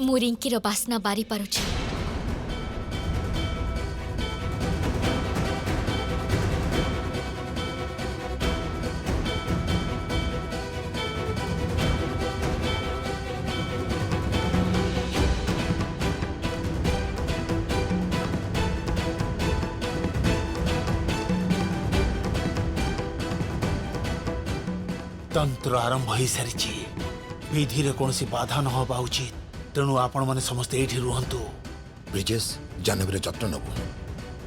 मु रिंकी रो बासना बारी पारुछि। तंत्र आरंभ हो सारी विधि रे कौन सी बाधा न होबा उचित। तेणु आपण माने समस्त एठी रुहंतु। ब्रिजेश जानवीर जत्न नबु।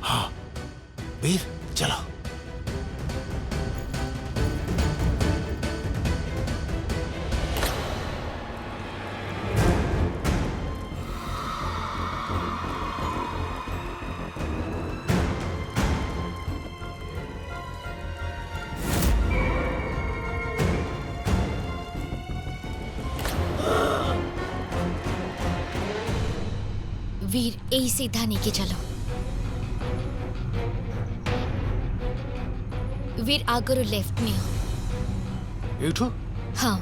हाँ वीर चलो। वीर यही सीधा नहीं के चलो। वीर आगरो लेफ्ट में हो। एठो हाँ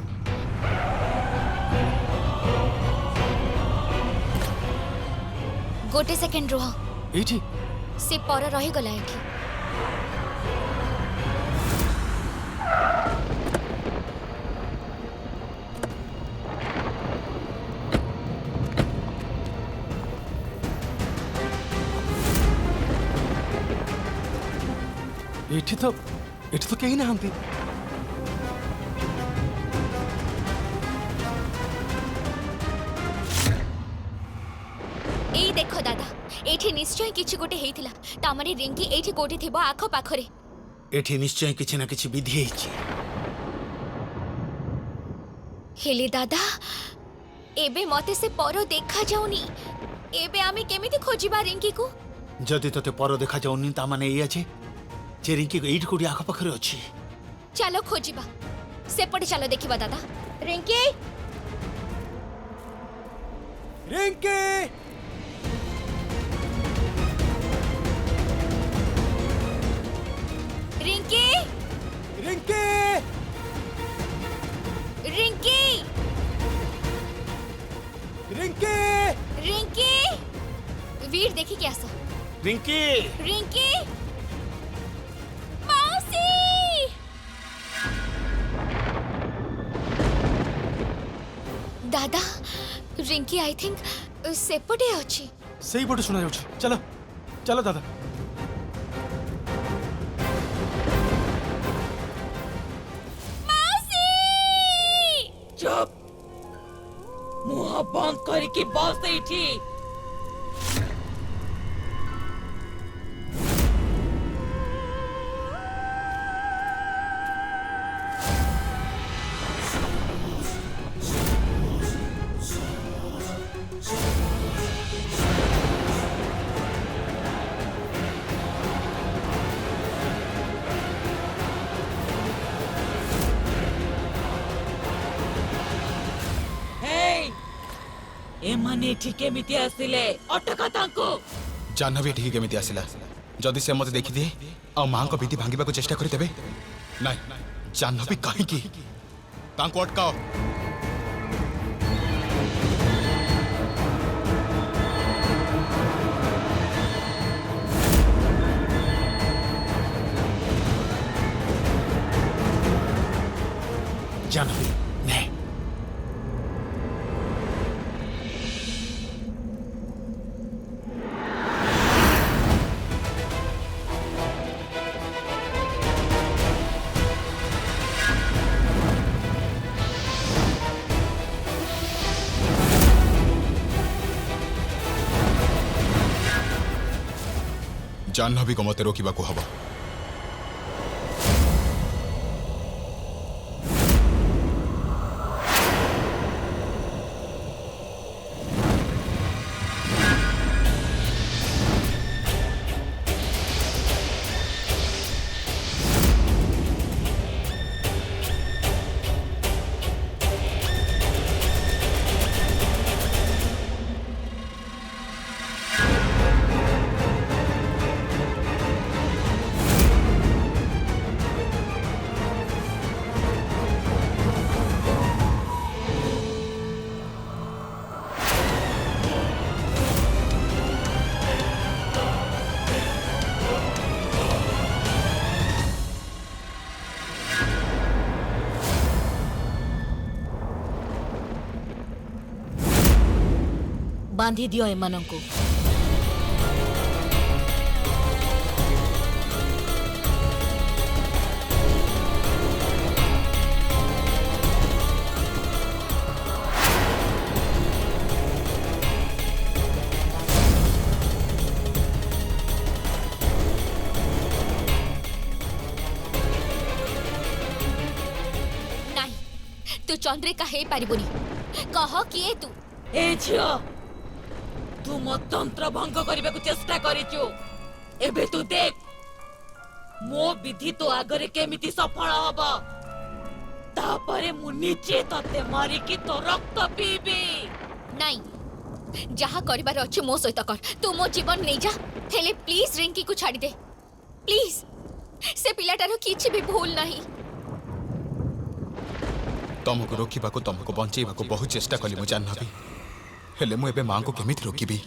गोटे सेकेंड रुह। एठी से पर रही गला एठी। एठी तो कहीं ना हंती। एई देखो दादा एठी निश्चय किछि गोटे हेइथिला। तामाने रिंकी एठी कोठी थिबो आखो पाखरे। एठी निश्चय किछि ना किछि विधि हेछि। हेले दादा एबे मते से पर देखा जाउनी। एबे आमे केमिति खोजिबा रिंकी को? जदि तते पर देखा जाउनी ता माने एई अछि जे रिंकी एठी कोठी आखो पाखरे अछि। चलो खोजिबा। सेपटे चलो देखिबा दादा। रिंकी रिंकी रिंकी रिंकी रिंकी रिंकी रिंकी वीर देखी क्या सो। रिंकी रिंकी मौसी दादा रिंकी आई थिंक सेपटे अछि। सही पटे सुना जाउछ। चलो चलो दादा। मौसी चुप मुह बंद करके बस एठी। एमाने एठी केमिति आसिले अटका तांको। जाह्नवी एठी केमिति आसिला? जदि से मते देखि दिए आ मां को विधि भांगिबा को चेष्टा करि देबे। नहीं जाह्नवी काहे की तांको अटकाओ। जानवी नहीं। जाह्नवी को मते रोकिबा को हबो। बांधी दियो एमानंकु। ନାଇଁ ତୁ ଚନ୍ଦ୍ରିକା ହେଇପାରିବୁନି। କହ କିଏ ତୁ? ए झियो तू मो तंत्र भंग करने को चेष्टा करिचु। एबे तू देख मो विधि तो आगरे केमिति सफल हब। तापरे मु निचे तते मारी की तो रक्त पीबी। ନାଇଁ ଯାହା କରିବାର ଅଛି ମୋ ସହିତ କର। ତୁ ମୋ ଜୀବନ ନେଇଯା, ହେଲେ ପ୍ଲିଜ ରିଙ୍କି କୁ ଛାଡ଼ି ଦେ ପ୍ଲିଜ। ସେ ପିଲାଟାର କିଛି ବି ଭୁଲ ନାହିଁ। तुमको रोकवा तुमको बंचेवा बहुत चेष्टा कली मु जाह्नवी, हेले मु एबे मां को केमिति रोकिबी?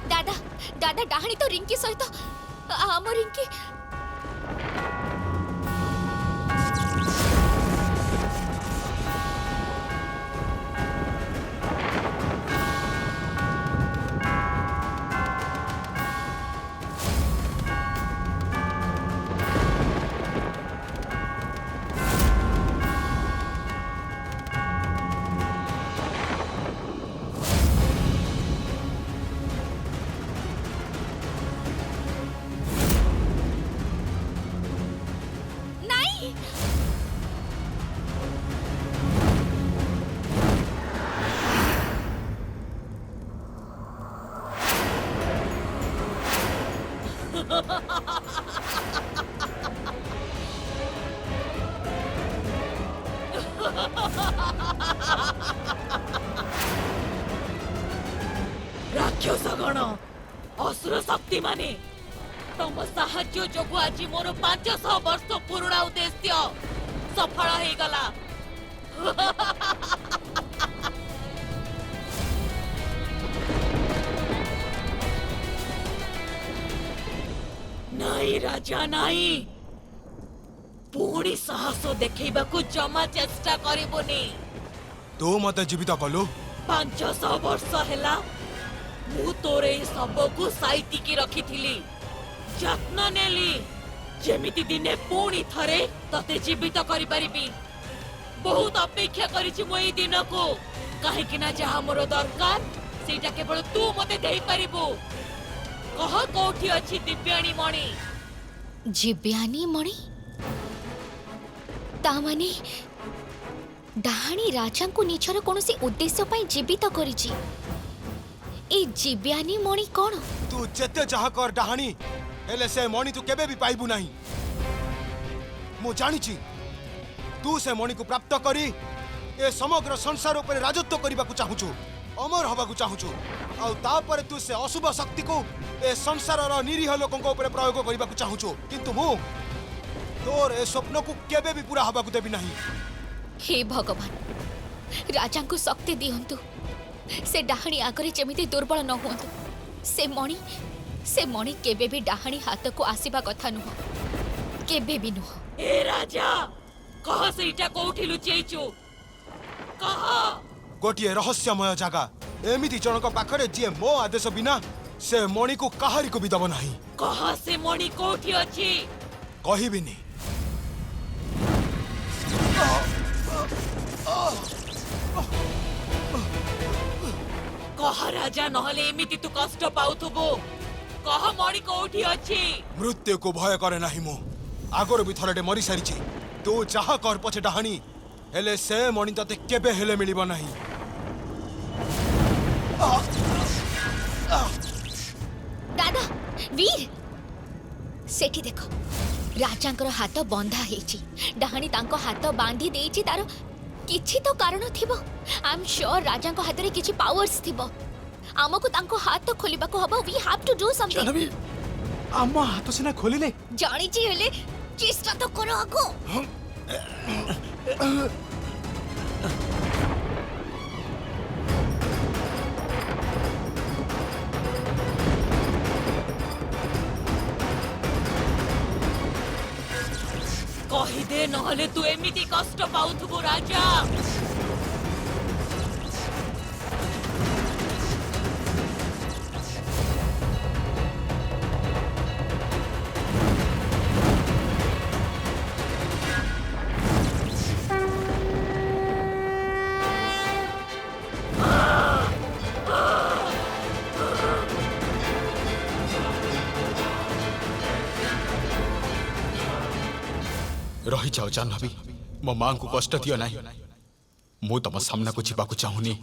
दादा दादा डाहाणी तो रिंकी सहित आम रिंकी। राक्षस गण असुर शक्ति माने तम साहाଯ୍ୟ जोगु आज मोर 500 वर्ष पुराणा उद्देश्य सफल हो गला। नहीं राजा नहीं, पुणी साहस देखैबा को जमा चेष्टा करिबोनी। तू मते जीवित कलु 500 वर्ष हैला मु तोरे सबको साइती की रखी थिली, जत्न नेली जेमिति दिने पुणी थरे तते जीवित करि परिबी। बहुत अपेक्षा करिछि मो एई दिन को, काहे कि ना जहा मोर दरकार सेटा केवल तू मते देई परिबो। कह कोठी अछि दिव्याणी मणि? जिव्यानी मणि ता माने डाहाणी राजा को निजर कोनोसी उद्देश्य पई जीवित करिछि। ए जिव्यानी मणि कोन? तू जेते चाह कर डाहाणी, हेले से मणि तू केबे भी पाइबू नाही। मु जानिछि तू से मणि को प्राप्त करी ए समग्र संसार ऊपर राजत्व करबा को चाहूछु, अमर हबा को चाहूछु। आ तापर तू से अशुभ शक्ति को ए संसार रो निरीह लोकन को ऊपर प्रयोग करबा को चाहूछु, किंतु मु तोर ए स्वप्न को केबे भी पूरा हबा को देबी नाही। हे भगवान, राजा को शक्ति दियंतु, से डाहाणी आगरे जेमिति दुर्बल न हुअंतु। से मणि केबे भी डाहाणी हाथ को आसीबा कथा नुह, केबे भी नुह। ए राजा कह सेटा कोठी लुचैछु, कह। गोटिए रहस्यमय जगह एमिति जनक पाखरे जे मो आदेश बिना से मणि को काहारी को भी दब नाही। कह से मणि कोठी अछि? कहिबिनी। कह राजा, नहले एमिति तू कष्ट पाउथबो। कह मणि कोठी अछि? मृत्यु को भय करे नाही मु, आगर भी थरटे मरी सारिछि। तू चाह कर पछे डाहाणी, हेले से मणि तते केबे हेले मिलिबो नाही। दादा वीर सेठी देखो, राजांकर हाथ बंधा हेछि। डाहाणी तांको हाथ बांधी देछि, तार किछि तो कारण थिबो। आई एम श्योर राजांको हाथ रे किछि पावर्स थिबो। हमको तांको हाथ खोलिबा को हबो। We have to do something. जानवी आम हाथ सिना खोलिले जानी छी, हेले चेष्टा तो करो आगो। नहले तू एमिति कष्ट पाउथबो राजा। रही जाओ जाह्नवी, मो मां को कष्ट दियो नहीं। मु तम सामना को जीवाकू चाहूनी।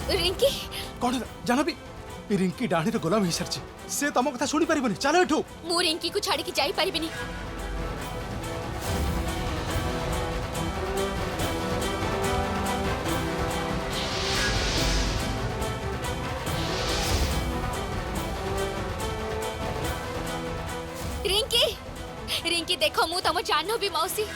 रिंकी कौन है जाह्नवी? रिंकी डाणी गोलाम हो सारी से तुम कथा शुणी पारिबनी। चलो एठू। मु रिंकी को छाड़ी जाई परिबिनी। रिंकी रिंकी देखो मु तम जाह्नवी मौसी।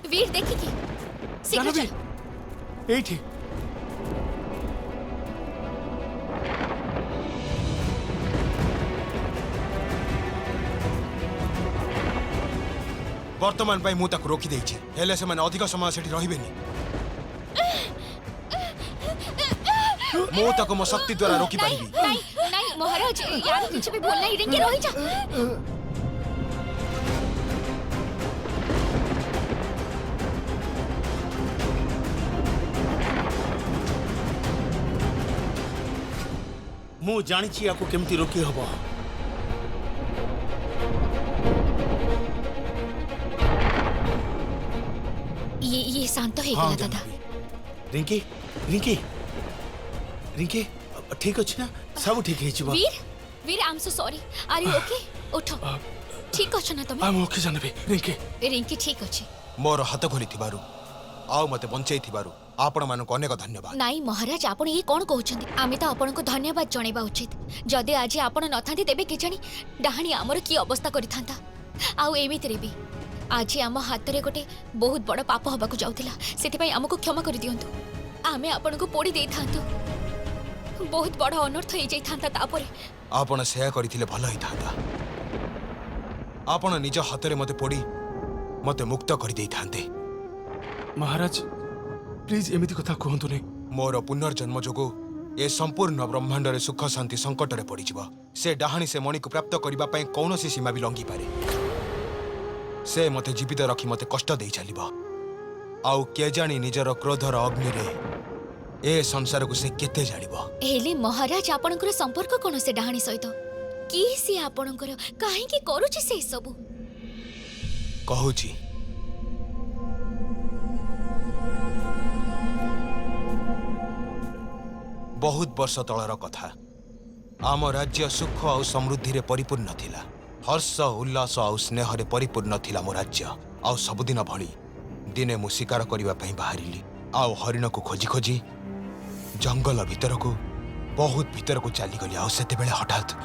वीर देखिए शीघ्र जाह्नवी चल। एठी वर्तमान पाई मु ताको रोकी देछि। हेले से माने अधिक समय सेठी रहिबेनी। मु ताको मो शक्ति द्वारा रोकी नहीं पारिबी। नहीं नहीं महाराज यार कुछ भी बोलना ही रिंकी रही जा। मु जानी याकू केमती रोकी हबो। ये शांत है हाँ दादा। जाह्नवी। रिंकी रिंकी रिंकी ठीक अच्छी ना? सब ठीक है Jeeva. Veer Veer I am so sorry. Are you okay? उठो। ठीक अच्छ ना तुम? हम ओके जाह्नवी। रिंकी रिंकी ठीक अच्छे। मोर हाथ खोली थिबारु आउ मते बंचै थिबारु आपण मानको अनेक धन्यवाद। नाई महाराज आपण ये कौन कहउछंती? आमे तो आपण को धन्यवाद जणेबा उचित। जदि आज आपण नथांती देबे के जानी डाहाणी हमर की अवस्था करिथांता। आउ एमिति रे भी आज आम हाथ रे गोटे बहुत बड़ पाप हबा को जाउतिला। सेति पई हमको क्षमा कर दियंतु। आमे आपण को पोड़ी देई थांतु। बहुत बड़ अनर्थ हो जाई थांता। तापरे आपण सेया करिथिले भलो ही थांता। आपण निज हाथ रे मते पोड़ी मते मुक्त कर देई थांते। महाराज प्लीज एमिति कथा कहतु नहीं। मोर पुनर्जन्म जोगु ए संपूर्ण ब्रह्मांड रे सुख शांति संकट रे पड़ी जीव। से डाहाणी से मणि को प्राप्त करबा पई कौनसी सीमा भी लंघी पारे। से मते जीवित रखी मते कष्ट देई चलिबो। आउ के जानी निजर क्रोधर अग्नि रे ए संसार को से केते जानिबो। हेले महाराज आपणकर संपर्क कोन से डाहाणी सहित? की सी आपणकर काहे की करूची से सब? कहूची बहुत वर्ष तलर कथा आम राज्य सुख और समृद्धि रे परिपूर्ण थिला। हर्ष उल्लास और स्नेह रे परिपूर्ण थिला मो राज्य। आ सबुदिन भली दिने मु शिकार करबा पई बाहरिली। आ हरिण को खोजी खोजी जंगल भीतर को बहुत भीतर को चली गली। आ सेते बेले हठात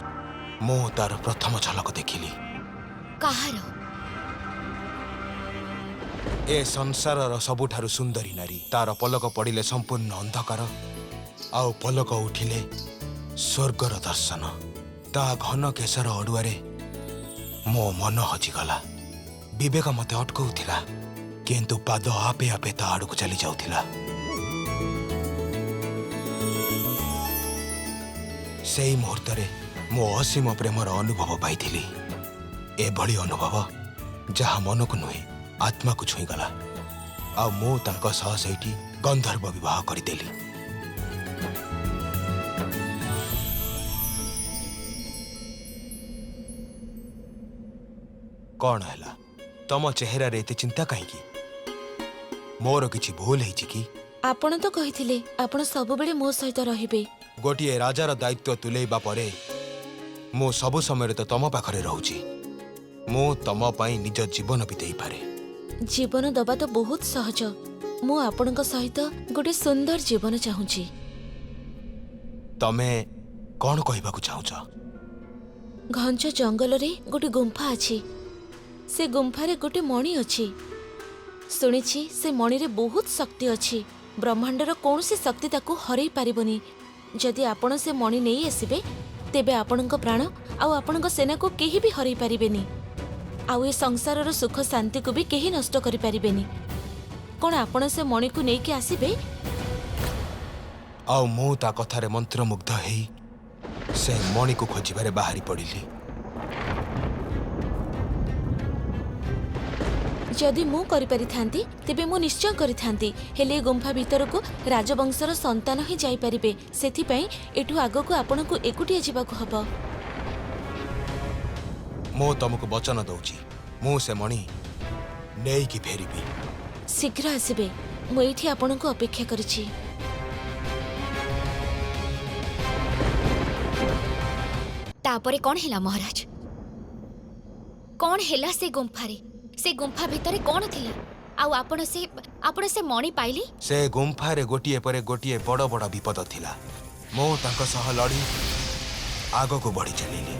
मो तार प्रथम झलक देखिली। काहारो? ए संसारर सबुठारु सुंदरी नारी। तार पलक पड़िले संपूर्ण अंधकार आउ पलक उठिले स्वर्गर दर्शन। ता घन केशर अड़ुआरे मो मन हजिगला। विवेक मते अटकाउथिला किंतु पाद आपे आपे ता आड़क चली जाउथिला। सेई मुहूर्तरे मो असीम प्रेमर अनुभव पाइथिली। एभली अनुभव जहा मन को नुहे आत्मा को छुईगला। आ मु तांको सह सेठी गंधर्व विवाह करदेली। कौन हैला तम चेहरा रे एते चिंता काहेकि? मोर किछि भूल हेछि कि? आपण तो कहिथिले आपण सब बेले मो सहित रहिबे। गोटिए राजार दायित्व तुलेइबा परे मु सब समय तो तम पाखरे रहूची। मु तम पई निज जीवन बितेई पारे। जीवन दबा तो बहुत सहज। मु आपणक सहित गोटे सुंदर जीवन चाहूची। तमे कौन कहबाकू चाहुछ? घंच जंगल रे गोटे गुंफा अछि। से गुंफारे गोटे मणि अछि। सुनिछि से मणि रे बहुत शक्ति अछि। ब्रह्मांडर कौनसी शक्ति ताकू हरई पारिबनी। जदि आपण से मणि नहीं आसिबे तेबे आपणक प्राण आउ आपणक सेना को केही भी हरई पारिबेनी। आउ ए संसारर सुख शांति को भी केही नष्ट करि पारिबेनी। कोन आपण से मणि को नेई के आसिबे? आउ मु ता कथारे मंत्रमुग्ध हेई से मणि को खोजिबारे बाहरी पड़िली। जदि मु करि परिथांती तेबे मु निश्चय करिथांती। हेले गुंफा भीतर को राजवंशर संतान ही जाई परिबे। सेथि पई एठु आगो को आपण को एकुटिया जीवाको हबो। मु तुमको वचन दउची मु से मणि नेई की फेरिबी। शीघ्र आसिबे। मु एठी आपण को अपेक्षा करिछि। तापरे कौन हेला महाराज? कौन हेला से गुंफारे? से गुंफा भितरे कौन थिला? आउ आपण से मणि पाइली? से गुंफा रे गोटिए परे गोटिए बड़ बड़ विपद थिला। मु तांको सह लड़ी आगो को बढ़ी चलिली।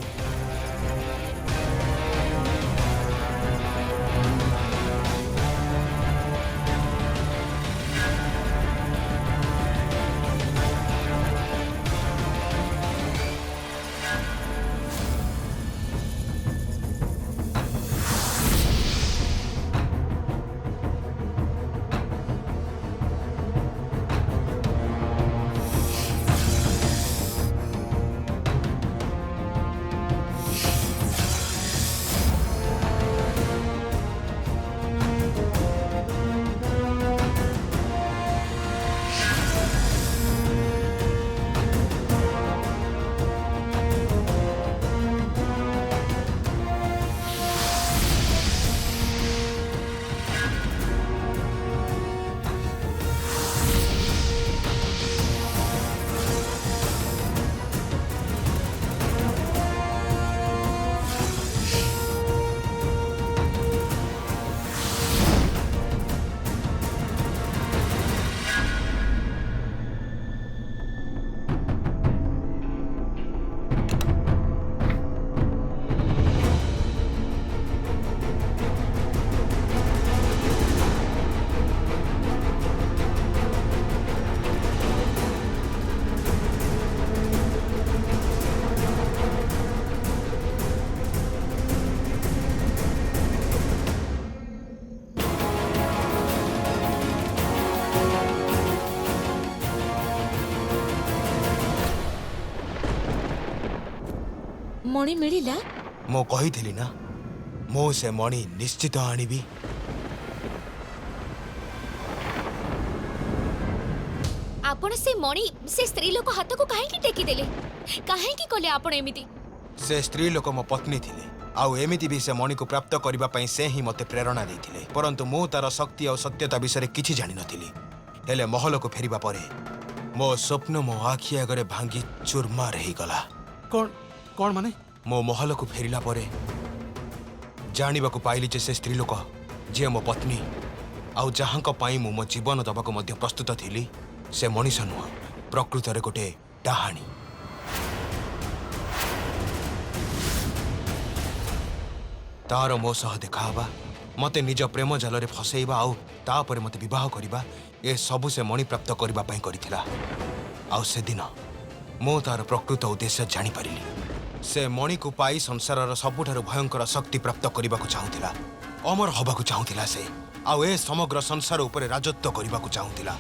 मणि मिलिला? मो कहिथिली ना मो से मणि निश्चित आनिबी। आपण से मणि से स्त्री लोक हाथ को काहे की टेकी देले? काहे की कले आपण एमिति? से स्त्री लोक मो पत्नी थिले। आउ एमिति भी से मणि को प्राप्त करबा पई से ही मते प्रेरणा देथिले। परंतु मो तार शक्ति और सत्यता विषय किछि जानि नथिली। हेले महल को फेरिबा परे मो स्वप्न मो आखि आगरे भांगी चुरमार गला। कौन कौन माने मो महल को फेरिला परे जानिबाकु पाइली जे से स्त्री लोक जे मो पत्नी आउ जहां पाई मु मो जीवन दबाकु मध्य प्रस्तुत थिली से मनीष नुह प्रकृत रे गोटे डाहाणी। तार मो सह देखावा मते निज प्रेम जाल रे फसैबा आउ तापरे मते विवाह करिबा ए सबु से मणि प्राप्त करिबा पई करिथिला। आउ से दिन मो तार प्रकृत उद्देश्य जानि परिली। से मणि को पाई संसारर सबुठारु भयंकर शक्ति प्राप्त करिबाकु चाहुथिला, अमर हबाकु चाहुथिला से आउ ए समग्र संसार उपरे राजत्व करिबाकु चाहुथिला।